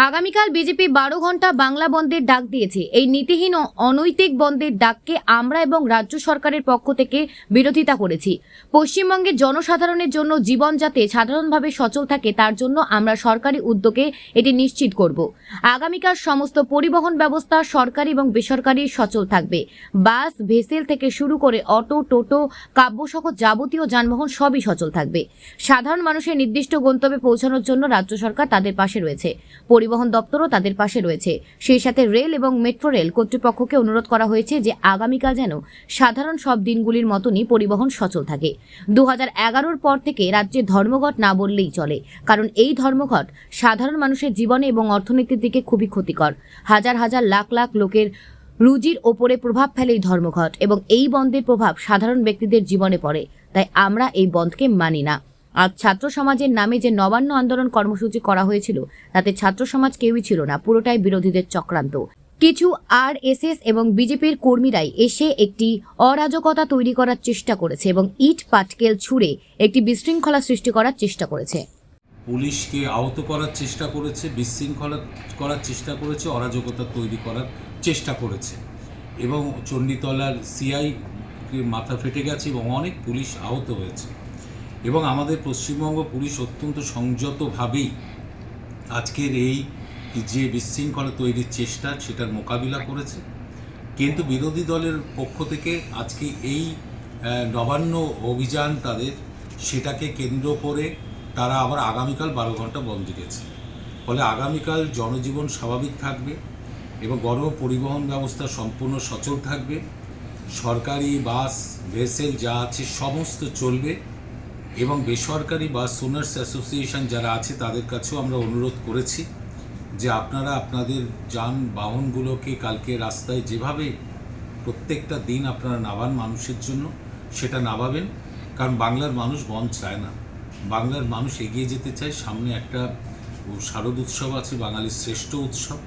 আগামীকাল বিজেপি 12 ঘন্টা বাংলা বন্ধের ডাক দিয়েছে। এই নীতিহীন ও অনৈতিক বন্ধের ডাককে আমরা এবং রাজ্য সরকারের পক্ষ থেকে বিরোধিতা করেছি। পশ্চিমবঙ্গের জনসাধারণের জন্য জীবন যাতে সাধারণভাবে সচল থাকে তার জন্য আমরা সরকারি উদ্যোগে এটি নিশ্চিত করব। আগামীকাল সমস্ত পরিবহন ব্যবস্থা সরকারি এবং বেসরকারি সচল থাকবে। বাস, ভেসেল থেকে শুরু করে অটো, টোটো, কাব্যসহ যাবতীয় যানবাহন সবই সচল থাকবে। সাধারণ মানুষের নির্দিষ্ট গন্তব্যে পৌঁছানোর জন্য রাজ্য সরকার তাদের পাশে রয়েছে। পরিবহন দপ্তরও তাদের পাশে রয়েছে। সেই সাথে রেল এবং মেট্রো রেল কর্তৃপক্ষকে অনুরোধ করা হয়েছে যে আগামীকাল যেন সাধারণ সব দিনগুলির মতনই পরিবহন সচল থাকে। 2011-র পর থেকে রাজ্যে ধর্মঘট না বললেই চলে, কারণ এই ধর্মঘট সাধারণ মানুষের জীবনে এবং অর্থনীতির দিকে খুবই ক্ষতিকর। হাজার হাজার লাখ লাখ লোকের রুজির ওপরে প্রভাব ফেলে এই ধর্মঘট এবং এই বন্ধের প্রভাব সাধারণ ব্যক্তিদের জীবনে পড়ে। তাই আমরা এই বন্ধকে মানি না। আজ ছাত্র সমাজের নামে যে নবান্ন আন্দোলন কর্মসূচি করা হয়েছিল তাতে ছাত্র সমাজ কেউই ছিল না, পুরোটাই বিরোধীদের চক্রান্ত। কিছু আরএসএস এবং বিজেপির কর্মীরাই এসে একটি অরাজকতা তৈরি করার চেষ্টা করেছে এবং ইট পাটকেল ছুঁড়ে একটি বিশৃঙ্খলা সৃষ্টি করার চেষ্টা করেছে। পুলিশকে আহত করার চেষ্টা করেছে, বিশৃঙ্খলা করার চেষ্টা করেছে, অরাজকতা তৈরি করার চেষ্টা করেছে এবং চণ্ডীতলার সিআই মাথা ফেটে গেছে এবং অনেক পুলিশ আহত হয়েছে। এবং আমাদের পশ্চিমবঙ্গ পুলিশ অত্যন্ত সংযতভাবেই আজকের এই যে বিশৃঙ্খলা তৈরির চেষ্টা সেটার মোকাবিলা করেছে। কিন্তু বিরোধী দলের পক্ষ থেকে আজকে এই নবান্ন অভিযান তাদের, সেটাকে কেন্দ্র করে তারা আবার আগামীকাল 12 ঘন্টা বন্ধ দিয়েছে। ফলে আগামীকাল জনজীবন স্বাভাবিক থাকবে এবং গণ পরিবহন ব্যবস্থা সম্পূর্ণ সচল থাকবে। সরকারি বাস, ভেসেল যা আছে সমস্ত চলবে এবং বেসরকারি বাস ওনার্স অ্যাসোসিয়েশন যারা আছে তাদের কাছেও আমরা অনুরোধ করেছি যে আপনারা আপনাদের যানবাহনগুলোকে কালকে রাস্তায় যেভাবে প্রত্যেকটা দিন আপনারা নামান মানুষের জন্য, সেটা নামাবেন। কারণ বাংলার মানুষ বন্ধ চায় না, বাংলার মানুষ এগিয়ে যেতে চায়। সামনে একটা শারদ উৎসব আছে, বাঙালির শ্রেষ্ঠ উৎসব।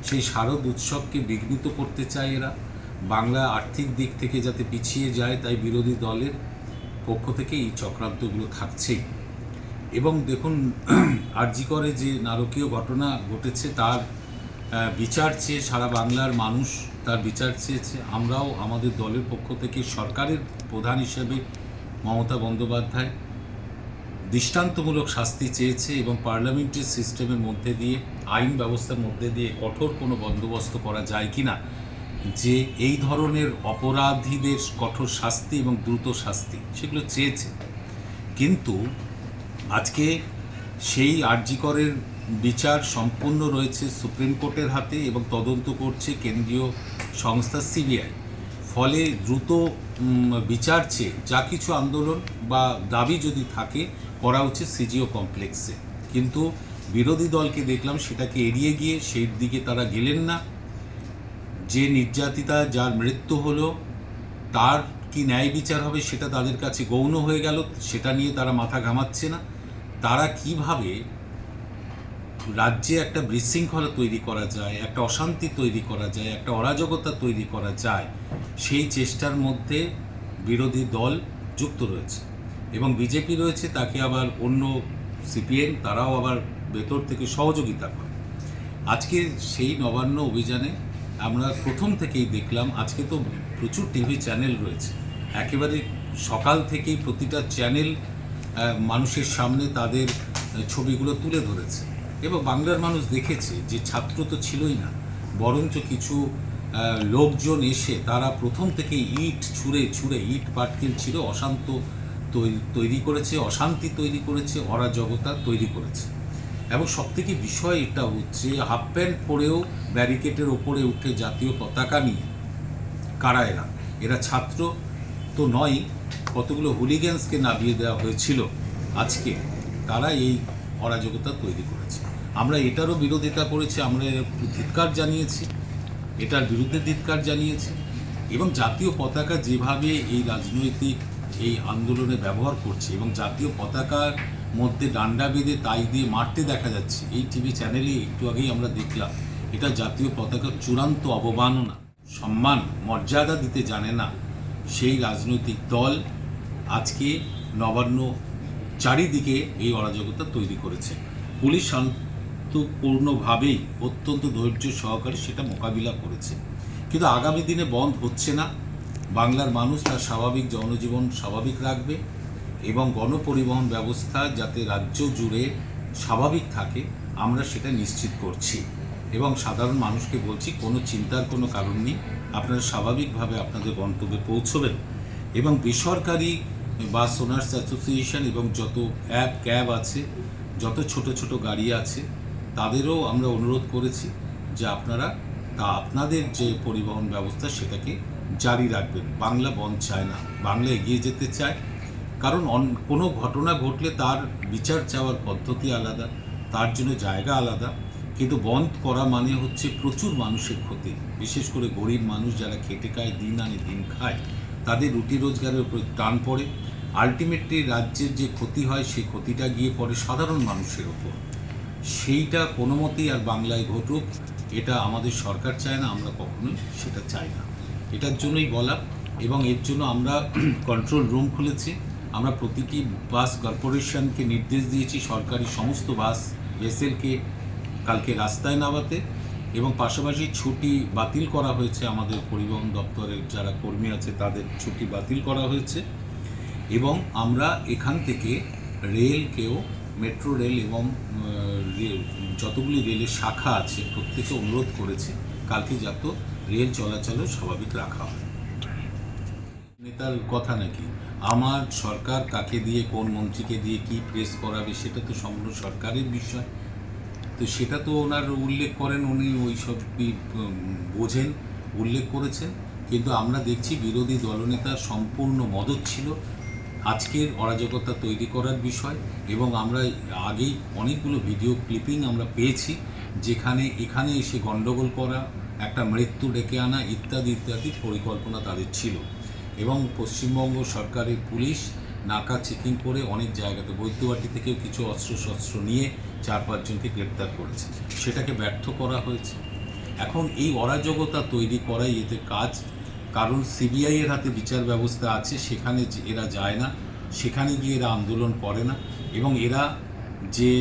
সেই শারদ উৎসবকে বিঘ্নিত করতে চায় এরা, বাংলা আর্থিক দিক থেকে যাতে পিছিয়ে যায়, তাই বিরোধী দলের পক্ষ থেকে এই চক্রান্তগুলো থাকছেই। এবং দেখুন, আরজি করে যে নারকীয় ঘটনা ঘটেছে তার বিচার চেয়ে সারা বাংলার মানুষ তার বিচার চেয়েছে। আমরাও আমাদের দলের পক্ষ থেকে সরকারের প্রধান হিসেবে মমতা বন্দ্যোপাধ্যায় দৃষ্টান্তমূলক শাস্তি চেয়েছে এবং পার্লামেন্টারি সিস্টেমের মধ্যে দিয়ে, আইন ব্যবস্থার মধ্যে দিয়ে কঠোর কোনো বন্দোবস্ত করা যায় কি না, যে এই ধরনের অপরাধীদের কঠোর শাস্তি এবং দ্রুত শাস্তি, সেগুলো চেয়েছে। কিন্তু আজকে সেই আরজি করের বিচার সম্পূর্ণ রয়েছে সুপ্রিম কোর্টের হাতে এবং তদন্ত করছে কেন্দ্রীয় সংস্থা সিবিআই। ফলে দ্রুত বিচার চেয়ে যা কিছু আন্দোলন বা দাবি যদি থাকে করা উচিত সিজিও কমপ্লেক্সে। কিন্তু বিরোধী দলকে দেখলাম সেটাকে এড়িয়ে গিয়ে সেই দিকে তারা গেলেন না। যে নির্যাতিতা, যার মৃত্যু হলো, তার কি ন্যায় বিচার হবে সেটা তাদের কাছে গৌণ হয়ে গেল, সেটা নিয়ে তারা মাথা ঘামাচ্ছে না। তারা কিভাবে রাজ্যে একটা বিশৃঙ্খলা তৈরি করা যায়, একটা অশান্তি তৈরি করা যায়, একটা অরাজকতা তৈরি করা যায়, সেই চেষ্টার মধ্যে বিরোধী দল যুক্ত রয়েছে এবং বিজেপি রয়েছে, তাকে আবার অন্য সিপিএম তারাও আবার ভেতর থেকে সহযোগিতা করে। আজকে সেই নবান্ন অভিযানে আমরা প্রথম থেকেই দেখলাম, আজকে তো প্রচুর টিভি চ্যানেল রয়েছে, একেবারে সকাল থেকেই প্রতিটা চ্যানেল মানুষের সামনে তাদের ছবিগুলো তুলে ধরেছে এবং বাংলার মানুষ দেখেছে যে ছাত্র তো ছিলই না, বরঞ্চ কিছু লোকজন এসে তারা প্রথম থেকে ইট ছুঁড়ে ইট পাটকেল ছিল, অশান্ত তৈরি করেছে, অশান্তি তৈরি করেছে, অরাজকতা তৈরি করেছে। এবং সবথেকে বিষয় এটা হচ্ছে, হাফ প্যান্ট পরেও ব্যারিকেডের ওপরে উঠে জাতীয় পতাকা নিয়ে কারা এরা ছাত্র তো নয়, কতগুলো হুলিগ্যান্সকে নামিয়ে দেওয়া হয়েছিল আজকে, তারা এই অরাজকতা তৈরি করেছে। আমরা এটারও বিরোধিতা করেছি, আমরা ধিক্কার জানিয়েছি, এটার বিরুদ্ধে ধিক্কার জানিয়েছি এবং জাতীয় পতাকা যেভাবে এই রাজনৈতিক এই আন্দোলনে ব্যবহার করছে এবং জাতীয় পতাকার মধ্যে ডান্ডা বেঁধে তাই দিয়ে মারতে দেখা যাচ্ছে, এই টিভি চ্যানেলে একটু আগেই আমরা দেখলাম, এটা জাতীয় পতাকার চূড়ান্ত অবমাননা। সম্মান মর্যাদা দিতে জানে না সেই রাজনৈতিক দল আজকে নবান্ন চারিদিকে এই অরাজকতা তৈরি করেছে। পুলিশ শান্তপূর্ণভাবেই অত্যন্ত ধৈর্য সহকারে সেটা মোকাবিলা করেছে। কিন্তু আগামী দিনে বন্ধ হচ্ছে না। বাংলার মানুষ তার স্বাভাবিক জনজীবন স্বাভাবিক রাখবে এবং গণপরিবহন ব্যবস্থা যাতে রাজ্য জুড়ে স্বাভাবিক থাকে আমরা সেটা নিশ্চিত করছি। এবং সাধারণ মানুষকে বলছি, কোনো চিন্তার কোনো কারণ নেই, আপনারা স্বাভাবিকভাবে আপনাদের গন্তব্যে পৌঁছবেন। এবং বেসরকারি বাস ওনার্স অ্যাসোসিয়েশন এবং যত ক্যাব আছে, যত ছোট ছোট গাড়ি আছে, তাদেরও আমরা অনুরোধ করেছি যে আপনারা আপনাদের যে পরিবহন ব্যবস্থা সেটাকে জারি রাখবেন। বাংলা বন্ধ চায় না, বাংলা এগিয়ে যেতে চায়। কারণ কোনো ঘটনা ঘটলে তার বিচার চাওয়ার পদ্ধতি আলাদা, তার জন্য জায়গা আলাদা। কিন্তু বন্ধ করা মানে হচ্ছে প্রচুর মানুষের ক্ষতি, বিশেষ করে গরিব মানুষ যারা খেটে খায়, দিন আনে দিন খায়, তাদের রুটি রোজগারের উপর টান পড়ে। আলটিমেটলি রাজ্যের যে ক্ষতি হয় সেই ক্ষতিটা গিয়ে পড়ে সাধারণ মানুষের ওপর। সেইটা কোনো মতেই আর বাংলায় ঘটুক এটা আমাদের সরকার চায় না, আমরা কখনোই সেটা চাই না। এটার জন্যই বলা। এবং এর জন্য আমরা কন্ট্রোল রুম খুলেছি। আমরা প্রতিটি বাস কর্পোরেশনকে নির্দেশ দিয়েছি সরকারি সমস্ত বাস ভেসেলকে কালকে রাস্তায় নামাতে, এবং পাশাপাশি ছুটি বাতিল করা হয়েছে। আমাদের পরিবহন দপ্তরের যারা কর্মী আছে তাদের ছুটি বাতিল করা হয়েছে। এবং আমরা এখান থেকে রেলকেও, মেট্রো রেল এবং যতগুলি রেলের শাখা আছে প্রত্যেকে অনুরোধ করেছে কালকে যাতে রেল চলাচলও স্বাভাবিক রাখা হয়। নেতার কথা নাকি, আমার সরকার কাকে দিয়ে, কোন মন্ত্রীকে দিয়ে কি প্রেস করাবে সেটা তো সম্পূর্ণ সরকারের বিষয়। তো সেটা তো ওনার উল্লেখ করেন, উনি ওই সব বোঝেন, উল্লেখ করেছেন। কিন্তু আমরা দেখছি বিরোধী দলনেতার সম্পূর্ণ মদত ছিল আজকের অরাজকতা তৈরি করার বিষয়। এবং আমরা আগেই অনেকগুলো ভিডিও ক্লিপিং আমরা পেয়েছি যেখানে এখানে এসে গণ্ডগোল করা, একটা মৃত্যু ডেকে আনা ইত্যাদি ইত্যাদি পরিকল্পনা তাদের ছিল। এবং পশ্চিমবঙ্গ সরকারের পুলিশ নাকা চেকিং করে অনেক জায়গাতে বৈদ্যবাটি থেকেও কিছু অস্ত্রশস্ত্র নিয়ে 4-5 জনকে গ্রেপ্তার করেছে, সেটাকে ব্যর্থ করা হয়েছে। এখন এই অরাজকতা তৈরি করাই এতে কাজ। কারণ সিবিআই এর হাতে বিচার ব্যবস্থা আছে, সেখানে এরা যায় না, সেখানে গিয়ে এরা আন্দোলন করে না। এবং এরা যে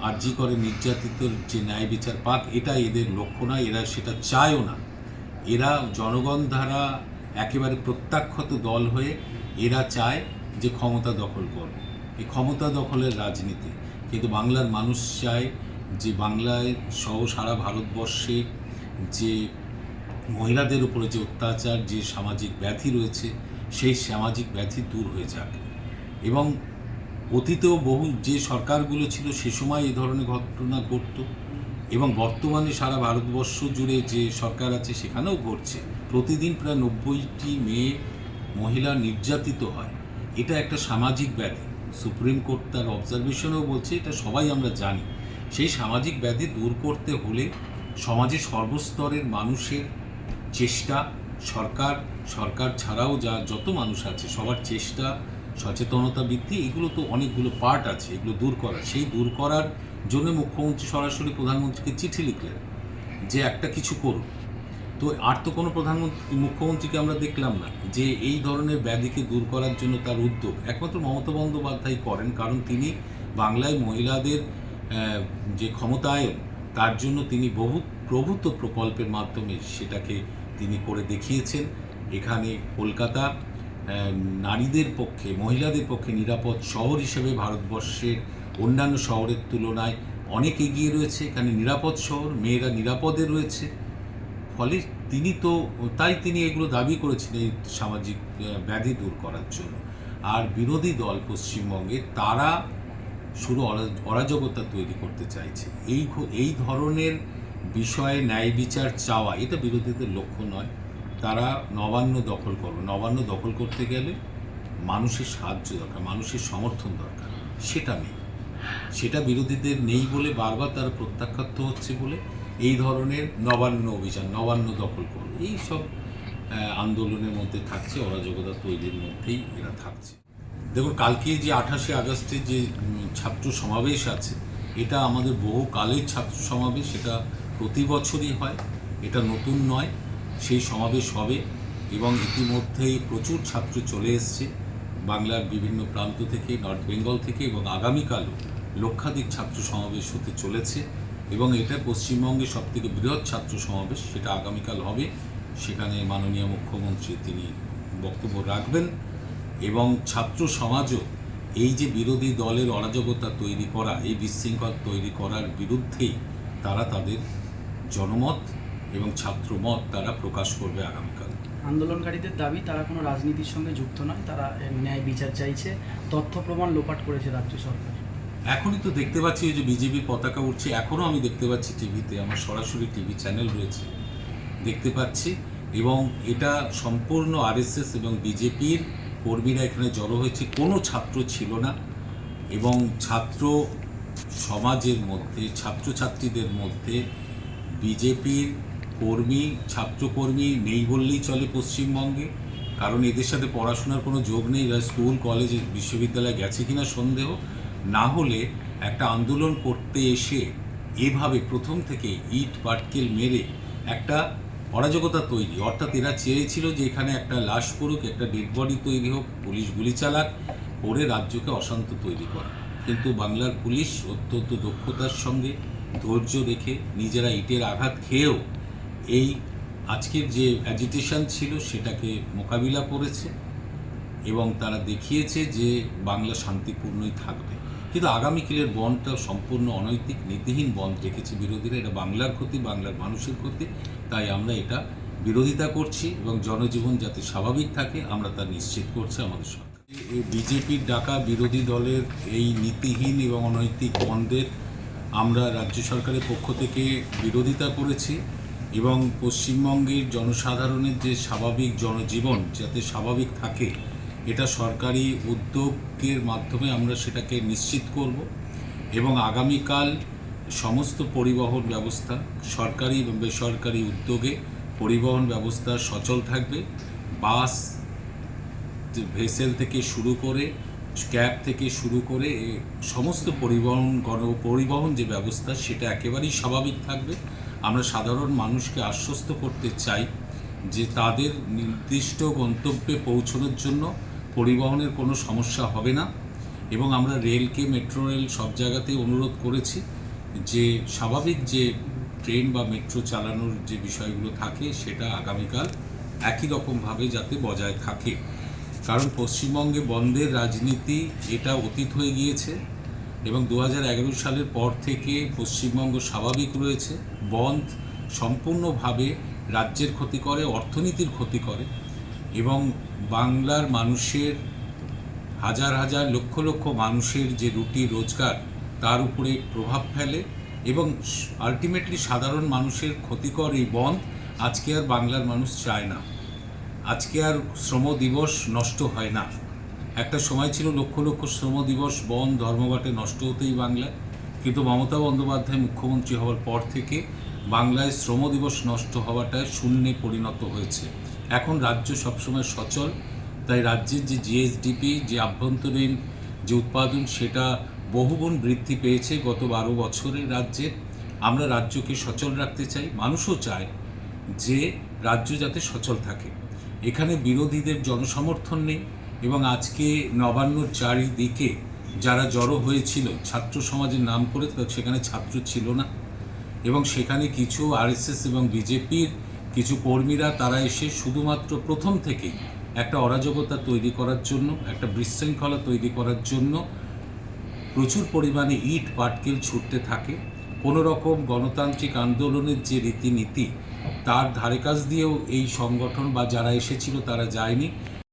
আর্জি করে নির্যাতিত যে ন্যায় বিচার পাক, এটা এদের লক্ষ্য নয়, এরা সেটা চায়ও না। এরা জনগণ দ্বারা একেবারে প্রত্যাখ্যাত দল হয়ে এরা চায় যে ক্ষমতা দখল করবে, এই ক্ষমতা দখলের রাজনীতি। কিন্তু বাংলার মানুষ চায় যে বাংলায় সহ সারা ভারতবর্ষে যে মহিলাদের উপরে যে অত্যাচার, যে সামাজিক ব্যাধি রয়েছে, সেই সামাজিক ব্যাধি দূর হয়ে যাক। এবং অতীতেও বহু যে সরকারগুলো ছিল সে সময় এই ধরনের ঘটনা ঘটত, এবং বর্তমানে সারা ভারতবর্ষ জুড়ে যে সরকার আছে সেখানেও ঘটছে। প্রতিদিন প্রায় 90টি মেয়ে মহিলা নির্যাতিত হয়। এটা একটা সামাজিক ব্যাধি। সুপ্রিম কোর্ট তার অবজারভেশনেও বলছে, এটা সবাই আমরা জানি। সেই সামাজিক ব্যাধি দূর করতে হলে সমাজের সর্বস্তরের মানুষের চেষ্টা, সরকার ছাড়াও যত মানুষ আছে সবার চেষ্টা, সচেতনতা বৃদ্ধি, এগুলো তো অনেকগুলো পার্ট আছে, এগুলো দূর করা। সেই দূর করার জন্য মুখ্যমন্ত্রী সরাসরি প্রধানমন্ত্রীকে চিঠি লিখলেন যে একটা কিছু করুন। তো আর তো কোনো মুখ্যমন্ত্রীকে আমরা দেখলাম না যে এই ধরনের ব্যাধিকে দূর করার জন্য তার উদ্যোগ। একমাত্র মমতা বন্দ্যোপাধ্যায় করেন, কারণ তিনি বাংলায় মহিলাদের যে ক্ষমতায়ন, তার জন্য তিনি বহু প্রভূত প্রকল্পের মাধ্যমে সেটাকে তিনি করে দেখিয়েছেন। এখানে কলকাতা নারীদের পক্ষে, মহিলাদের পক্ষে নিরাপদ শহর হিসেবে ভারতবর্ষের অন্যান্য শহরের তুলনায় অনেক এগিয়ে রয়েছে। এখানে নিরাপদ শহর, মেয়েরা নিরাপদে রয়েছে। ফলে তিনি এগুলো দাবি করেছেন এই সামাজিক ব্যাধি দূর করার জন্য। আর বিরোধী দল পশ্চিমবঙ্গে তারা শুধু অরাজকতা তৈরি করতে চাইছে। এই ধরনের বিষয়ে ন্যায় বিচার চাওয়া এটা বিরোধীদের লক্ষ্য নয়। তারা নবান্ন দখল করবে। নবান্ন দখল করতে গেলে মানুষের সাহায্য দরকার, মানুষের সমর্থন দরকার, সেটা নেই। সেটা বিরোধীদের নেই বলে বারবার তারা প্রত্যাখ্যাত হচ্ছে বলে এই ধরনের নবান্ন অভিযান, নবান্ন দখল করবে, এই সব আন্দোলনের মধ্যে থাকছে, অরাজকতা তৈরির মধ্যেই এরা থাকছে। দেখুন, কালকে যে 28শে আগস্টে যে ছাত্র সমাবেশ আছে, এটা আমাদের বহুকালের ছাত্র সমাবেশ। এটা প্রতি বছরই হয়, এটা নতুন নয়। সেই সমাবেশ হবে এবং ইতিমধ্যেই প্রচুর ছাত্র চলে এসছে বাংলার বিভিন্ন প্রান্ত থেকে, নর্থ বেঙ্গল থেকে, এবং আগামীকালও লক্ষাধিক ছাত্র সমাবেশ হতে চলেছে। এবং এটা পশ্চিমবঙ্গে সবথেকে বৃহৎ ছাত্র সমাবেশ, সেটা আগামীকাল হবে। সেখানে মাননীয় মুখ্যমন্ত্রী তিনি বক্তব্য রাখবেন এবং ছাত্র সমাজও এই যে বিরোধী দলের অরাজকতা তৈরি করা, এই বিশৃঙ্খল তৈরি করার বিরুদ্ধেই তারা তাদের জনমত এবং ছাত্রমত তারা প্রকাশ করবে আগামীকাল। আন্দোলনকারীদের দাবি তারা কোনো রাজনীতির সঙ্গে যুক্ত নয়, তারা ন্যায় বিচার চাইছে, তথ্য প্রমাণ লোপাট করেছে রাজ্য সরকার। এখনই তো দেখতে পাচ্ছি ওই যে বিজেপির পতাকা উঠছে, এখনও আমি দেখতে পাচ্ছি টিভিতে, আমার সরাসরি টিভি চ্যানেল রয়েছে, দেখতে পাচ্ছি। এবং এটা সম্পূর্ণ আরএসএস এবং বিজেপির কর্মীরা এখানে জড়ো হয়েছে, কোনো ছাত্র ছিল না। এবং ছাত্র সমাজের মধ্যে, ছাত্রছাত্রীদের মধ্যে বিজেপির কর্মী, ছাত্রকর্মী নেই বললেই চলে পশ্চিমবঙ্গে, কারণ এদের সাথে পড়াশোনার কোনো যোগ নেই। এরা স্কুল, কলেজ, বিশ্ববিদ্যালয়ে গেছে কিনা সন্দেহ। না হলে একটা আন্দোলন করতে এসে এভাবে প্রথম থেকে ইট পাটকেল মেরে একটা অরাজকতা তৈরি, অর্থাৎ এরা চেয়েছিল যে এখানে একটা লাশ পড়ুক, একটা ডেড বডি তৈরি হোক, পুলিশ গুলি চালাক, করে রাজ্যকে অশান্ত তৈরি করা। কিন্তু বাংলার পুলিশ অত্যন্ত দক্ষতার সঙ্গে ধৈর্য রেখে নিজেরা ইটের আঘাত খেয়েও এই আজকের যে অ্যাজিটেশন ছিল সেটাকে মোকাবিলা করেছে এবং তারা দেখিয়েছে যে বাংলা শান্তিপূর্ণই থাকবে। কিন্তু আগামীকালের বনটা সম্পূর্ণ অনৈতিক, নীতিহীন বন রেখেছে বিরোধীরা। এটা বাংলার ক্ষতি, বাংলার মানুষের ক্ষতি। তাই আমরা এটা বিরোধিতা করছি এবং জনজীবন যাতে স্বাভাবিক থাকে আমরা তা নিশ্চিত করছি আমাদের সরকার। বিজেপির ডাকা বিরোধী দলের এই নীতিহীন এবং অনৈতিক বন্ধের আমরা রাজ্য সরকারের পক্ষ থেকে বিরোধিতা করেছি এবং পশ্চিমবঙ্গের জনসাধারণের যে স্বাভাবিক জনজীবন যাতে স্বাভাবিক থাকে, এটা সরকারি উদ্যোগের মাধ্যমে আমরা সেটাকে নিশ্চিত করব। এবং আগামীকাল সমস্ত পরিবহন ব্যবস্থা সরকারি এবং বেসরকারি উদ্যোগে পরিবহন ব্যবস্থা সচল থাকবে। বাস, ভেসেল থেকে শুরু করে, ক্যাব থেকে শুরু করে সমস্ত পরিবহন যে ব্যবস্থা সেটা একেবারেই স্বাভাবিক থাকবে। আমরা সাধারণ মানুষকে আশ্বস্ত করতে চাই যে তাদের নির্দিষ্ট গন্তব্যে পৌঁছানোর জন্য পরিবহনের কোনো সমস্যা হবে না। এবং আমরা রেলকে, মেট্রো রেল সব জায়গাতেই অনুরোধ করেছি যে স্বাভাবিক যে ট্রেন বা মেট্রো চালানোর যে বিষয়গুলো থাকে সেটা আগামীকাল একই রকমভাবে যাতে বজায় থাকে। কারণ পশ্চিমবঙ্গে বন্ধের রাজনীতি এটা অতীত হয়ে গিয়েছে এবং 2011 সালের পর থেকে পশ্চিমবঙ্গ স্বাভাবিক রয়েছে। বন্ধ সম্পূর্ণভাবে রাজ্যের ক্ষতি করে, অর্থনীতির ক্ষতি করে এবং বাংলার মানুষের হাজার হাজার লক্ষ লক্ষ মানুষের যে রুটি রোজগার তার উপরে প্রভাব ফেলে এবং আলটিমেটলি সাধারণ মানুষের ক্ষতিকর এই বন্ধ আজকে আর বাংলার মানুষ চায় না। আজকে আর শ্রম দিবস নষ্ট হয় না। একটা সময় ছিল লক্ষ লক্ষ শ্রম দিবস বন্ধ, ধর্মঘটে নষ্ট হতেই বাংলায়, কিন্তু মমতা বন্দ্যোপাধ্যায় মুখ্যমন্ত্রী হওয়ার পর থেকে বাংলায় শ্রম দিবস নষ্ট হওয়াটা শূন্যে পরিণত হয়েছে। এখন রাজ্য সবসময় সচল, তাই রাজ্যের যে জিএসডিপি, যে আভ্যন্তরীণ যে উৎপাদন সেটা বহুগুণ বৃদ্ধি পেয়েছে গত 12 বছরে রাজ্যে। আমরা রাজ্যকে সচল রাখতে চাই, মানুষও চায় যে রাজ্য যাতে সচল থাকে। এখানে বিরোধীদের জনসমর্থন নেই এবং আজকে নবান্নর চারিদিকে যারা জড়ো হয়েছিল ছাত্র সমাজের নাম করে, সেখানে ছাত্র ছিল না এবং সেখানে কিছু আরএসএস এবং বিজেপির কিছু কর্মীরা তারা এসে শুধুমাত্র প্রথম থেকেই একটা অরাজকতা তৈরি করার জন্য, একটা বিশৃঙ্খলা তৈরি করার জন্য প্রচুর পরিমাণে ইট পাটকেল ছুটতে থাকে। কোনো রকম গণতান্ত্রিক আন্দোলনের যে রীতিনীতি তার ধারে কাছ দিয়েও এই সংগঠন বা যারা এসেছিল তারা যায়নি।